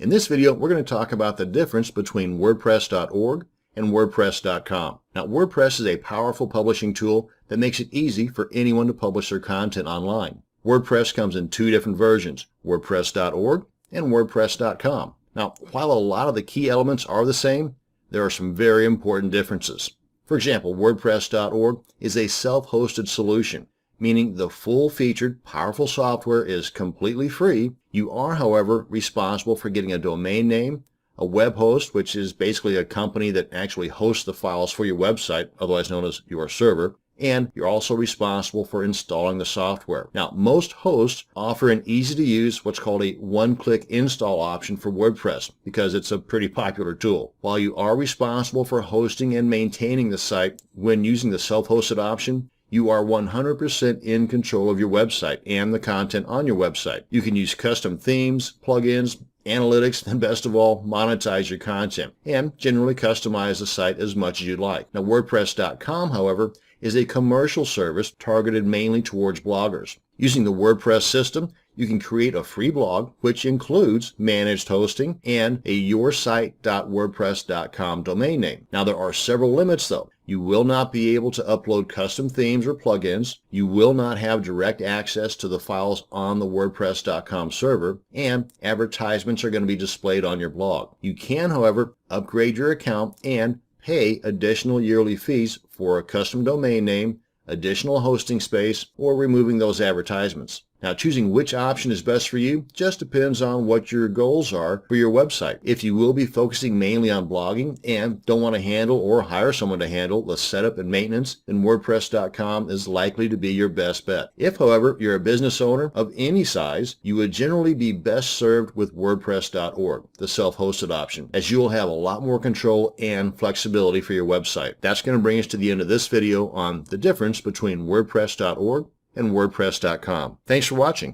In this video, we're going to talk about the difference between WordPress.org and WordPress.com. Now, WordPress is a powerful publishing tool that makes it easy for anyone to publish their content online. WordPress comes in two different versions, WordPress.org and WordPress.com. Now, while a lot of the key elements are the same, there are some very important differences. For example, WordPress.org is a self-hosted solution, meaning the full-featured, powerful software is completely free. You are, however, responsible for getting a domain name, a web host, which is basically a company that actually hosts the files for your website, otherwise known as your server, and you're also responsible for installing the software. Now, most hosts offer an easy-to-use, what's called a one-click install option for WordPress because it's a pretty popular tool. While you are responsible for hosting and maintaining the site when using the self-hosted option, you are 100% in control of your website and the content on your website. You can use custom themes, plugins, analytics, and best of all, monetize your content and generally customize the site as much as you'd like. Now, WordPress.com, however, is a commercial service targeted mainly towards bloggers. Using the WordPress system, you can create a free blog, which includes managed hosting and a yoursite.wordpress.com domain name. Now, there are several limits, though. You will not be able to upload custom themes or plugins. You will not have direct access to the files on the WordPress.com server, and advertisements are going to be displayed on your blog. You can, however, upgrade your account and pay additional yearly fees for a custom domain name, additional hosting space, or removing those advertisements. Now, choosing which option is best for you just depends on what your goals are for your website. If you will be focusing mainly on blogging and don't want to handle or hire someone to handle the setup and maintenance, then WordPress.com is likely to be your best bet. If, however, you're a business owner of any size, you would generally be best served with WordPress.org, the self-hosted option, as you will have a lot more control and flexibility for your website. That's going to bring us to the end of this video on the difference between WordPress.org and WordPress.com. Thanks for watching.